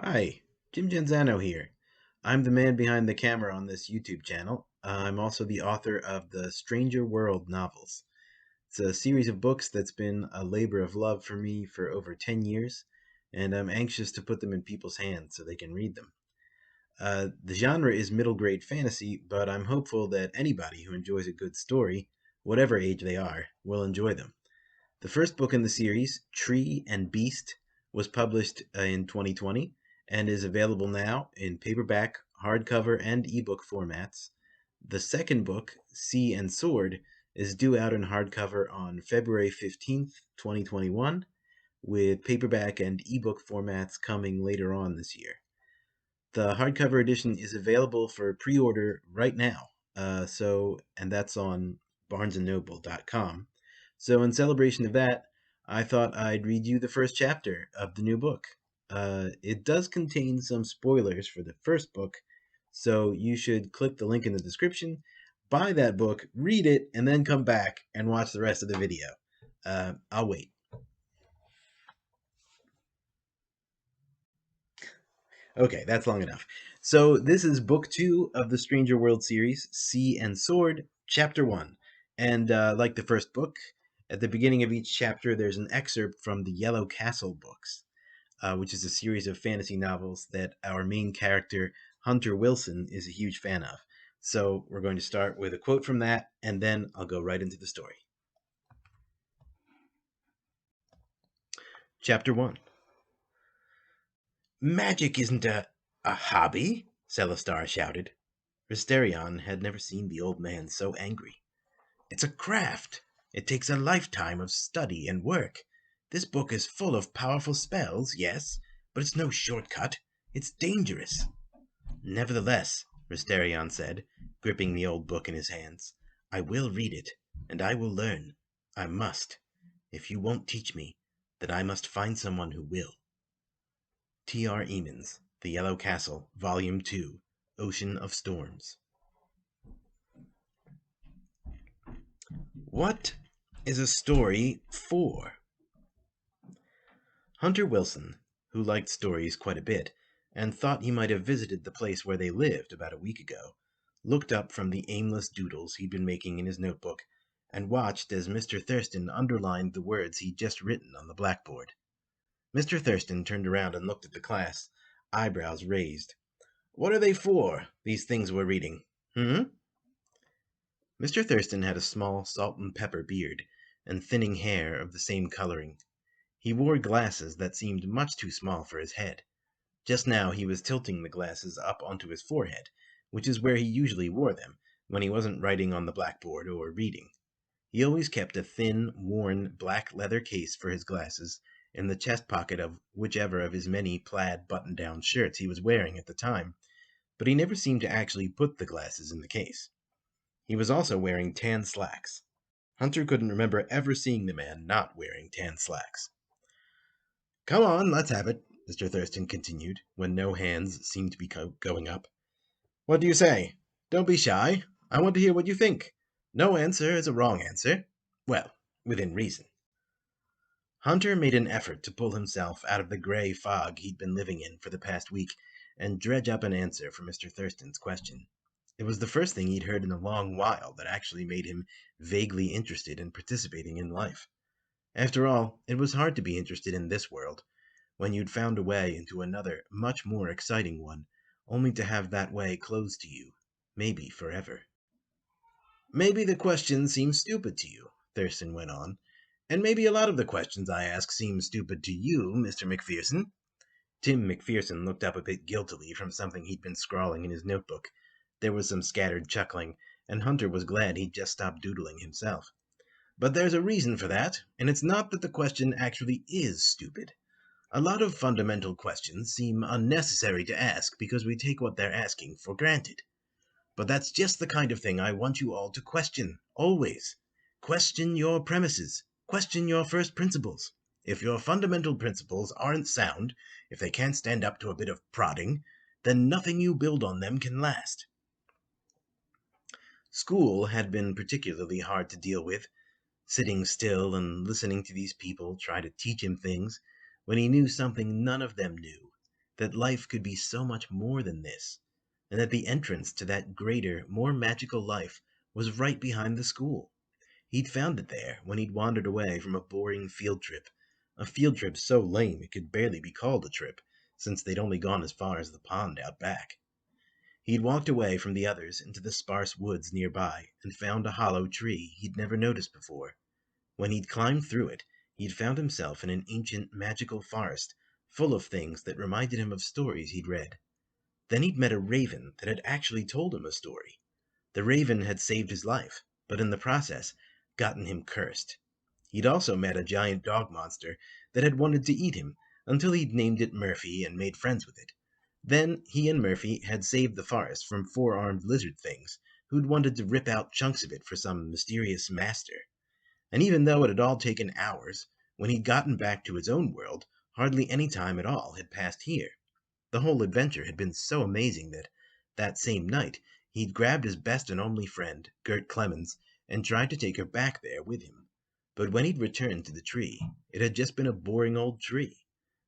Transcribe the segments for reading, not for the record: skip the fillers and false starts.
Hi, Jim Genzano here. I'm the man behind the camera on this YouTube channel. I'm also the author of the Stranger World novels. It's a series of books that's been a labor of love for me for over 10 years, and I'm anxious to put them in people's hands so they can read them. The genre is middle grade fantasy, but I'm hopeful that anybody who enjoys a good story, whatever age they are, will enjoy them. The first book in the series, Tree and Beast, was published in 2020 and is available now in paperback, hardcover, and ebook formats. The second book, Sea and Sword, is due out in hardcover on February 15th, 2021, with paperback and ebook formats coming later on this year. The hardcover edition is available for pre-order right now. And that's on barnesandnoble.com. So in celebration of that, I thought I'd read you the first chapter of the new book. It does contain some spoilers for the first book, so you should click the link in the description, buy that book, read it, and then come back and watch the rest of the video. I'll wait. Okay, that's long enough. So this is book 2 of the Stranger World series, Sea and Sword, chapter 1. And like the first book, at the beginning of each chapter, there's an excerpt from the Yellow Castle books, which is a series of fantasy novels that our main character, Hunter Wilson, is a huge fan of. So we're going to start with a quote from that, and then I'll go right into the story. Chapter 1. Magic isn't a hobby, Celestar shouted. Risterion had never seen the old man so angry. It's a craft. It takes a lifetime of study and work. This book is full of powerful spells, yes, but it's no shortcut. It's dangerous. Nevertheless, Risterion said, gripping the old book in his hands, I will read it, and I will learn. I must. If you won't teach me, then I must find someone who will. T.R. Emmons, The Yellow Castle, Volume 2, Ocean of Storms. What is a story for? Hunter Wilson, who liked stories quite a bit, and thought he might have visited the place where they lived about a week ago, looked up from the aimless doodles he'd been making in his notebook and watched as Mr. Thurston underlined the words he'd just written on the blackboard. Mr. Thurston turned around and looked at the class, eyebrows raised. What are they for, these things we're reading? Mr. Thurston had a small salt and pepper beard and thinning hair of the same coloring. He wore glasses that seemed much too small for his head. Just now he was tilting the glasses up onto his forehead, which is where he usually wore them when he wasn't writing on the blackboard or reading. He always kept a thin, worn black leather case for his glasses in the chest pocket of whichever of his many plaid button-down shirts he was wearing at the time, but he never seemed to actually put the glasses in the case. He was also wearing tan slacks. Hunter couldn't remember ever seeing the man not wearing tan slacks. Come on, let's have it, Mr. Thurston continued, when no hands seemed to be going up. What do you say? Don't be shy. I want to hear what you think. No answer is a wrong answer. Well, within reason. Hunter made an effort to pull himself out of the gray fog he'd been living in for the past week and dredge up an answer for Mr. Thurston's question. It was the first thing he'd heard in a long while that actually made him vaguely interested in participating in life. After all, it was hard to be interested in this world, when you'd found a way into another, much more exciting one, only to have that way closed to you, maybe forever. Maybe the question seems stupid to you, Thurston went on, and maybe a lot of the questions I ask seem stupid to you, Mr. McPherson. Tim McPherson looked up a bit guiltily from something he'd been scrawling in his notebook. There was some scattered chuckling, and Hunter was glad he'd just stopped doodling himself. But there's a reason for that, and it's not that the question actually is stupid. A lot of fundamental questions seem unnecessary to ask because we take what they're asking for granted. But that's just the kind of thing I want you all to question, always. Question your premises. Question your first principles. If your fundamental principles aren't sound, if they can't stand up to a bit of prodding, then nothing you build on them can last. School had been particularly hard to deal with, sitting still and listening to these people try to teach him things when he knew something none of them knew, that life could be so much more than this, and that the entrance to that greater, more magical life was right behind the school. He'd found it there when he'd wandered away from a boring a field trip so lame it could barely be called a trip, since they'd only gone as far as the pond out back. He'd walked away from the others into the sparse woods nearby and found a hollow tree he'd never noticed before. When he'd climbed through it, he'd found himself in an ancient magical forest full of things that reminded him of stories he'd read. Then he'd met a raven that had actually told him a story. The raven had saved his life, but in the process, gotten him cursed. He'd also met a giant dog monster that had wanted to eat him until he'd named it Murphy and made friends with it. Then he and Murphy had saved the forest from four-armed lizard things who'd wanted to rip out chunks of it for some mysterious master. And even though it had all taken hours, when he'd gotten back to his own world, hardly any time at all had passed here. The whole adventure had been so amazing that same night, he'd grabbed his best and only friend, Gert Clemens, and tried to take her back there with him. But when he'd returned to the tree, it had just been a boring old tree.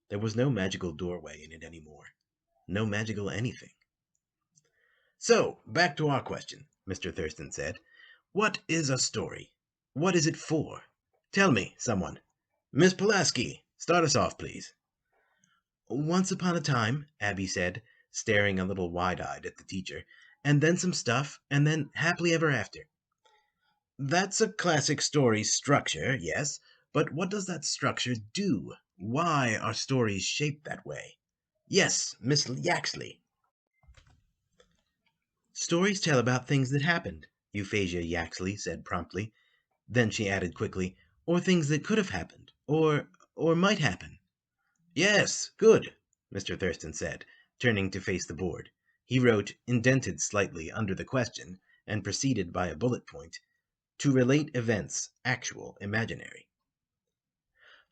There was no magical doorway in it anymore. No magical anything. So, back to our question, Mr. Thurston said. What is a story? What is it for? Tell me, someone. Miss Pulaski, start us off, please. Once upon a time, Abby said, staring a little wide-eyed at the teacher, and then some stuff, and then happily ever after. That's a classic story structure, yes, but what does that structure do? Why are stories shaped that way? Yes, Miss Yaxley. Stories tell about things that happened, Euphrasia Yaxley said promptly. Then she added quickly, or things that could have happened, or might happen. Yes, good, Mr. Thurston said, turning to face the board. He wrote, indented slightly under the question, and proceeded by a bullet point, to relate events, actual, imaginary.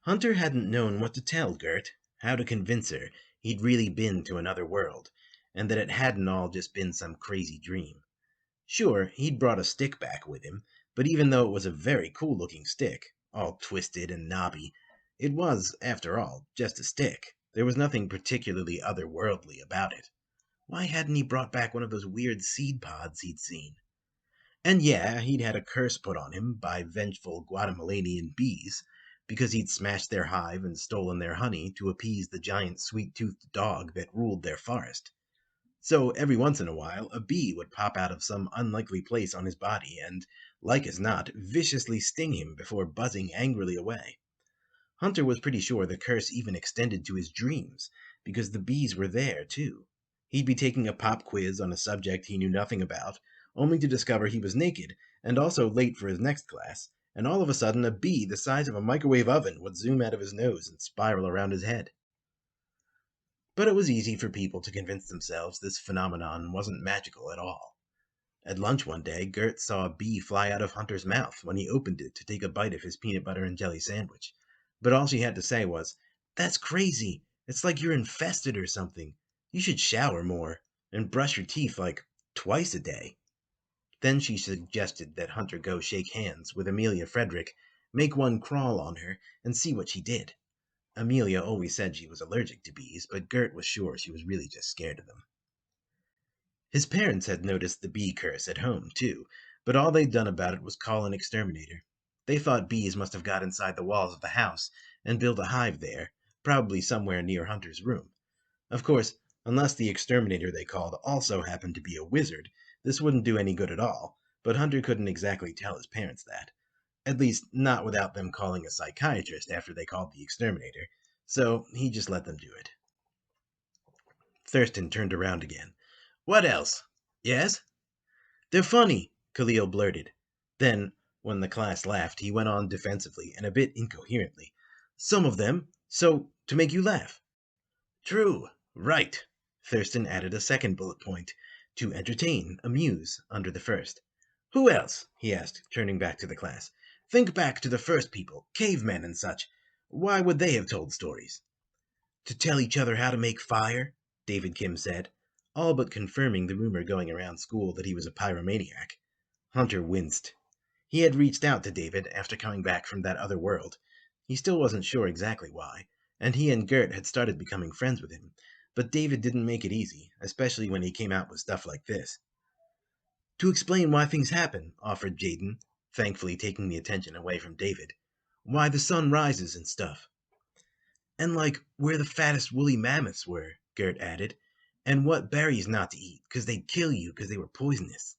Hunter hadn't known what to tell Gert, how to convince her he'd really been to another world, and that it hadn't all just been some crazy dream. Sure, he'd brought a stick back with him, but even though it was a very cool-looking stick, all twisted and knobby, it was, after all, just a stick. There was nothing particularly otherworldly about it. Why hadn't he brought back one of those weird seed pods he'd seen? And yeah, he'd had a curse put on him by vengeful Guatemalanian bees, because he'd smashed their hive and stolen their honey to appease the giant sweet-toothed dog that ruled their forest. So every once in a while, a bee would pop out of some unlikely place on his body and, like as not, viciously sting him before buzzing angrily away. Hunter was pretty sure the curse even extended to his dreams, because the bees were there, too. He'd be taking a pop quiz on a subject he knew nothing about, only to discover he was naked, and also late for his next class, and all of a sudden a bee the size of a microwave oven would zoom out of his nose and spiral around his head. But it was easy for people to convince themselves this phenomenon wasn't magical at all. At lunch one day, Gert saw a bee fly out of Hunter's mouth when he opened it to take a bite of his peanut butter and jelly sandwich. But all she had to say was, "That's crazy. It's like you're infested or something. You should shower more and brush your teeth like twice a day." Then she suggested that Hunter go shake hands with Amelia Frederick, make one crawl on her, and see what she did. Amelia always said she was allergic to bees, but Gert was sure she was really just scared of them. His parents had noticed the bee curse at home, too, but all they'd done about it was call an exterminator. They thought bees must have got inside the walls of the house and built a hive there, probably somewhere near Hunter's room. Of course, unless the exterminator they called also happened to be a wizard, this wouldn't do any good at all, but Hunter couldn't exactly tell his parents that. At least, not without them calling a psychiatrist after they called the exterminator, so he just let them do it. Thurston turned around again. What else? Yes? They're funny, Khalil blurted. Then, when the class laughed, he went on defensively and a bit incoherently. Some of them, so to make you laugh. True, right. Thurston added a second bullet point, to entertain, amuse, under the first. Who else? He asked, turning back to the class. Think back to the first people, cavemen and such. Why would they have told stories? To tell each other how to make fire, David Kim said, all but confirming the rumor going around school that he was a pyromaniac. Hunter winced. He had reached out to David after coming back from that other world. He still wasn't sure exactly why, and he and Gert had started becoming friends with him, But David didn't make it easy, especially when he came out with stuff like this. To explain why things happen, offered Jaden, thankfully taking the attention away from David. Why the sun rises and stuff. And like where the fattest woolly mammoths were, Gert added, and what berries not to eat, 'cause they'd kill you 'cause they were poisonous.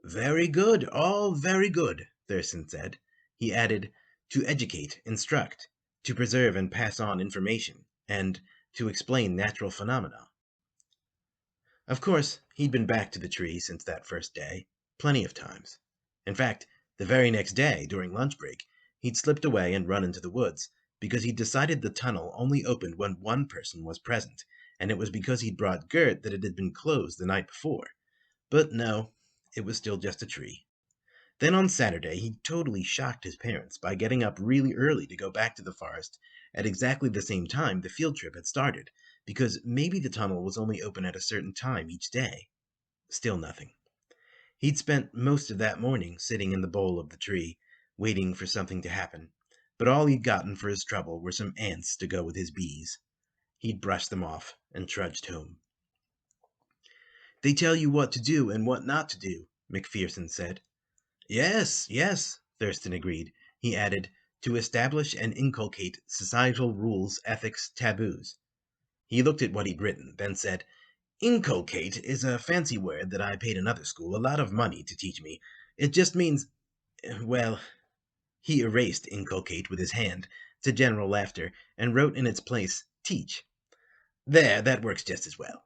Very good, all very good, Thurston said. He added, to educate, instruct, to preserve and pass on information, and to explain natural phenomena. Of course, he'd been back to the tree since that first day, plenty of times. In fact, the very next day, during lunch break, he'd slipped away and run into the woods, because he'd decided the tunnel only opened when one person was present, and it was because he'd brought Gert that it had been closed the night before. But no, it was still just a tree. Then on Saturday, he totally shocked his parents by getting up really early to go back to the forest at exactly the same time the field trip had started, because maybe the tunnel was only open at a certain time each day. Still nothing. He'd spent most of that morning sitting in the bole of the tree, waiting for something to happen, but all he'd gotten for his trouble were some ants to go with his bees. He'd brushed them off and trudged home. They tell you what to do and what not to do, McPherson said. Yes, yes, Thurston agreed. He added, to establish and inculcate societal rules, ethics, taboos. He looked at what he'd written, then said, Inculcate is a fancy word that I paid another school a lot of money to teach me. It just means, well, he erased inculcate with his hand, to general laughter, and wrote in its place, teach. There, that works just as well.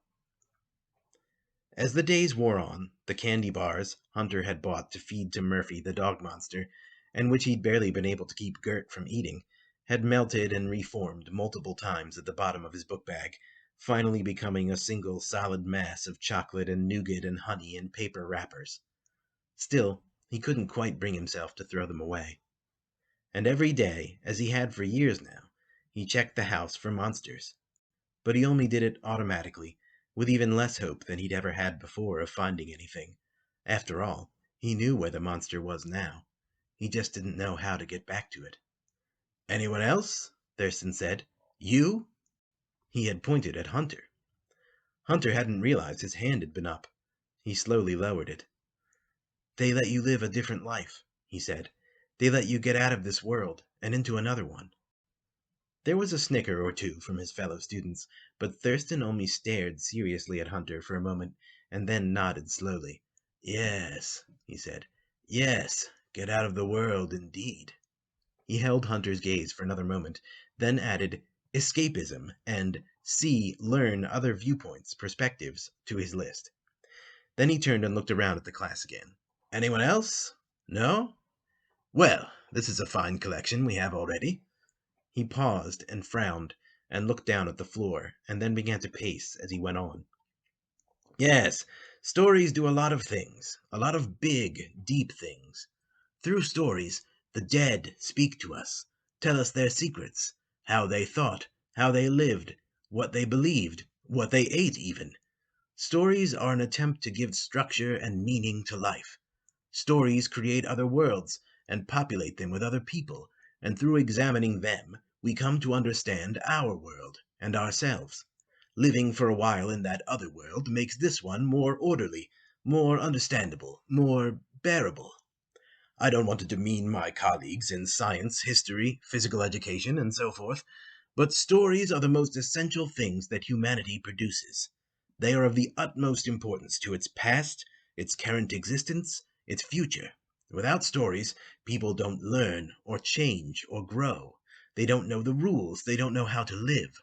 As the days wore on, the candy bars Hunter had bought to feed to Murphy the dog monster, and which he'd barely been able to keep Gert from eating, had melted and reformed multiple times at the bottom of his book bag, finally becoming a single solid mass of chocolate and nougat and honey in paper wrappers. Still, he couldn't quite bring himself to throw them away. And every day, as he had for years now, he checked the house for monsters. But he only did it automatically, with even less hope than he'd ever had before of finding anything. After all, he knew where the monster was now. He just didn't know how to get back to it. Anyone else? Thurston said. You? He had pointed at Hunter. Hunter hadn't realized his hand had been up. He slowly lowered it. They let you live a different life, he said. They let you get out of this world and into another one. There was a snicker or two from his fellow students, but Thurston only stared seriously at Hunter for a moment, and then nodded slowly. Yes, he said. Yes, get out of the world, indeed. He held Hunter's gaze for another moment, then added escapism and learn other viewpoints, perspectives to his list. Then he turned and looked around at the class again. Anyone else? No? Well, this is a fine collection we have already. He paused and frowned and looked down at the floor, and then began to pace as he went on. Yes, stories do a lot of things, a lot of big, deep things. Through stories, the dead speak to us, tell us their secrets, how they thought, how they lived, what they believed, what they ate even. Stories are an attempt to give structure and meaning to life. Stories create other worlds and populate them with other people, and through examining them, we come to understand our world and ourselves. Living for a while in that other world makes this one more orderly, more understandable, more bearable. I don't want to demean my colleagues in science, history, physical education, and so forth, but stories are the most essential things that humanity produces. They are of the utmost importance to its past, its current existence, its future. Without stories, people don't learn, or change, or grow. They don't know the rules, they don't know how to live.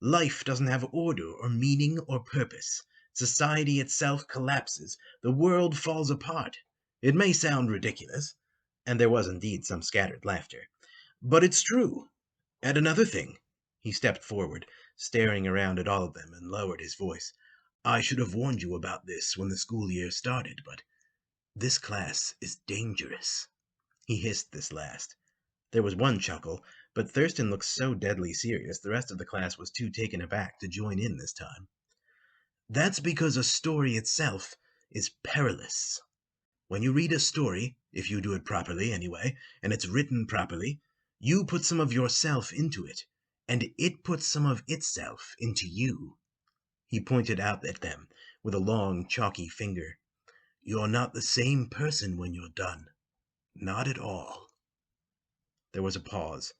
Life doesn't have order, or meaning, or purpose. Society itself collapses. The world falls apart. It may sound ridiculous, and there was indeed some scattered laughter, but it's true. And another thing. He stepped forward, staring around at all of them, and lowered his voice. I should have warned you about this when the school year started, but this class is dangerous. He hissed this last. There was one chuckle, but Thurston looked so deadly serious the rest of the class was too taken aback to join in this time. That's because a story itself is perilous. When you read a story, if you do it properly anyway, and it's written properly, you put some of yourself into it, and it puts some of itself into you. He pointed out at them with a long, chalky finger. "You're not the same person when you're done. Not at all." There was a pause.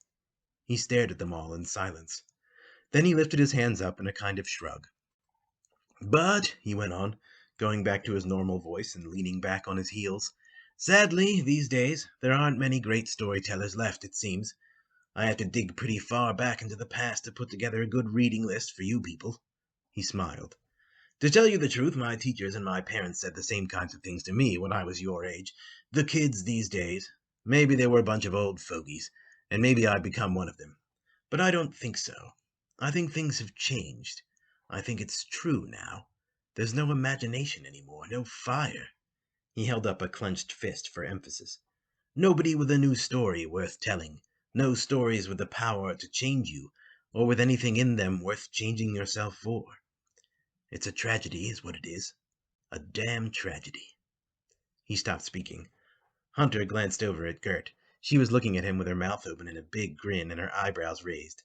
He stared at them all in silence. Then he lifted his hands up in a kind of shrug. "But," he went on, going back to his normal voice and leaning back on his heels, "sadly, these days, there aren't many great storytellers left, it seems. I have to dig pretty far back into the past to put together a good reading list for you people." He smiled. "To tell you the truth, my teachers and my parents said the same kinds of things to me when I was your age. The kids these days, maybe they were a bunch of old fogies, and maybe I've become one of them. But I don't think so. I think things have changed. I think it's true now. There's no imagination anymore, no fire." He held up a clenched fist for emphasis. "Nobody with a new story worth telling. No stories with the power to change you, or with anything in them worth changing yourself for. It's a tragedy, is what it is. A damn tragedy." He stopped speaking. Hunter glanced over at Gert. She was looking at him with her mouth open in a big grin and her eyebrows raised.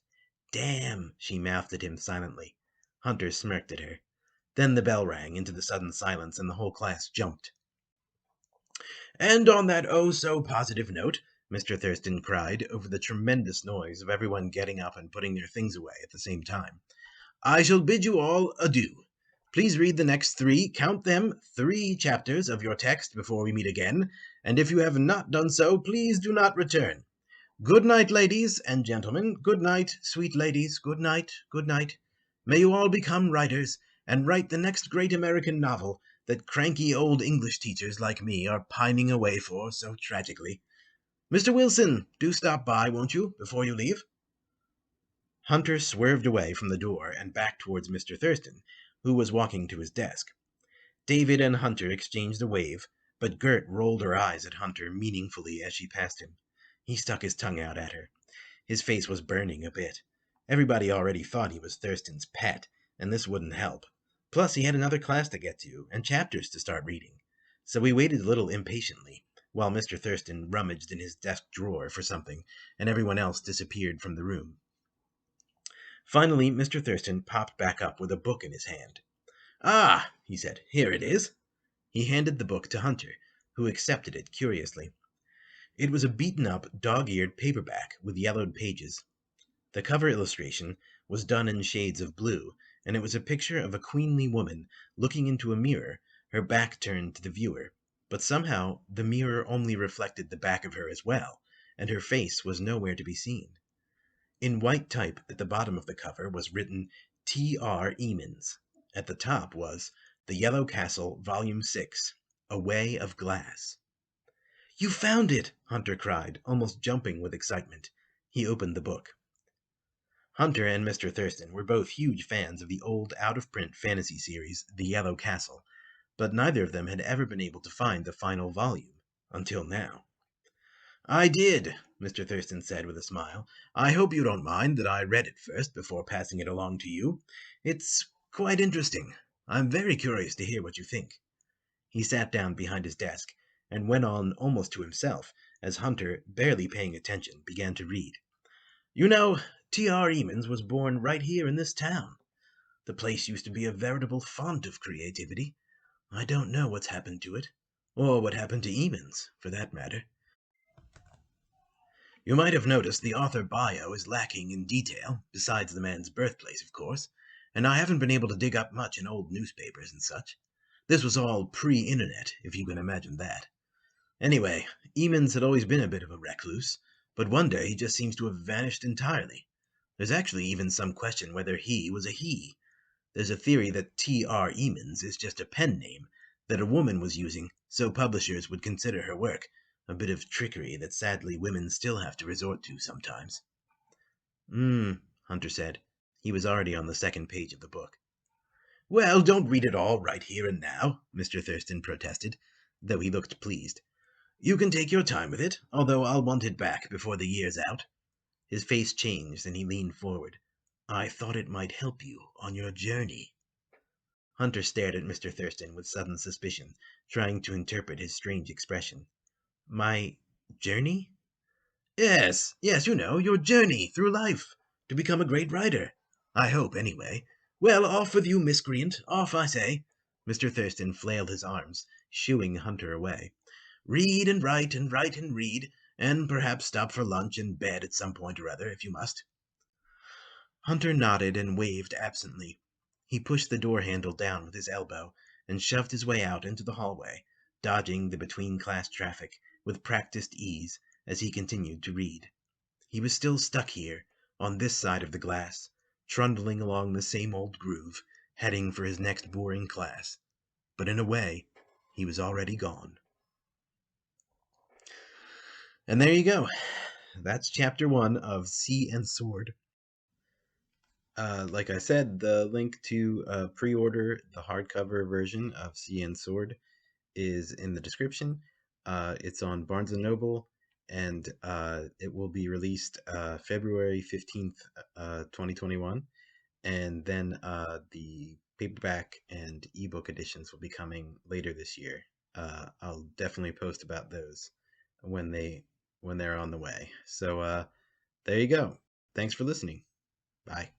"Damn," she mouthed at him silently. Hunter smirked at her. Then the bell rang into the sudden silence, and the whole class jumped. "And on that oh-so-positive note," Mr. Thurston cried, over the tremendous noise of everyone getting up and putting their things away at the same time, "I shall bid you all adieu. Please read the next count them, 3 chapters of your text before we meet again, and if you have not done so, please do not return. Good night, ladies and gentlemen. Good night, sweet ladies. Good night, good night. May you all become writers, and write the next great American novel that cranky old English teachers like me are pining away for so tragically. Mr. Wilson, do stop by, won't you, before you leave?" Hunter swerved away from the door and back towards Mr. Thurston, who was walking to his desk. David and Hunter exchanged a wave, but Gert rolled her eyes at Hunter meaningfully as she passed him. He stuck his tongue out at her. His face was burning a bit. Everybody already thought he was Thurston's pet, and this wouldn't help. Plus, he had another class to get to, and chapters to start reading. So he waited a little impatiently, while Mr. Thurston rummaged in his desk drawer for something, and everyone else disappeared from the room. Finally, Mr. Thurston popped back up with a book in his hand. "Ah," he said, "here it is." He handed the book to Hunter, who accepted it curiously. It was a beaten-up, dog-eared paperback with yellowed pages. The cover illustration was done in shades of blue, and it was a picture of a queenly woman looking into a mirror, her back turned to the viewer. But somehow the mirror only reflected the back of her as well, and her face was nowhere to be seen. In white type at the bottom of the cover was written T.R. Emons. At the top was The Yellow Castle, Volume 6, A Way of Glass. "You found it!" Hunter cried, almost jumping with excitement. He opened the book. Hunter and Mr. Thurston were both huge fans of the old out-of-print fantasy series, The Yellow Castle, but neither of them had ever been able to find the final volume, until now. "I did," Mr. Thurston said with a smile. "I hope you don't mind that I read it first before passing it along to you. It's quite interesting. I'm very curious to hear what you think." He sat down behind his desk and went on almost to himself as Hunter, barely paying attention, began to read. "You know, T.R. Emons was born right here in this town. The place used to be a veritable font of creativity. I don't know what's happened to it, or what happened to Emons, for that matter. You might have noticed the author bio is lacking in detail, besides the man's birthplace, of course, and I haven't been able to dig up much in old newspapers and such. This was all pre-internet, if you can imagine that. Anyway, Emons had always been a bit of a recluse, but one day he just seems to have vanished entirely. There's actually even some question whether he was a he. There's a theory that T.R. Emons is just a pen name that a woman was using so publishers would consider her work, a bit of trickery that sadly women still have to resort to sometimes. Hunter said. He was already on the second page of the book. "Well, don't read it all right here and now," Mr. Thurston protested, though he looked pleased. "You can take your time with it, although I'll want it back before the year's out." His face changed and he leaned forward. "I thought it might help you on your journey." Hunter stared at Mr. Thurston with sudden suspicion, trying to interpret his strange expression. "My journey?" Yes, you know, your journey through life, to become a great writer. I hope, anyway. Well, off with you, miscreant. Off, I say. Mr. Thurston flailed his arms, shooing Hunter away. Read and write and write and read, and perhaps stop for lunch and bed at some point or other, if you must. Hunter nodded and waved absently. He pushed the door handle down with his elbow and shoved his way out into the hallway, dodging the between-class traffic with practiced ease as he continued to read. He was still stuck here, on this side of the glass, trundling along the same old groove, heading for his next boring class. But in a way, he was already gone. And there you go. That's chapter 1 of Sea and Sword. Like I said, the link to pre-order the hardcover version of Sea and Sword is in the description. It's on Barnes & Noble, and it will be released February 15th, 2021. And then the paperback and ebook editions will be coming later this year. I'll definitely post about those when they're on the way. So there you go. Thanks for listening. Bye.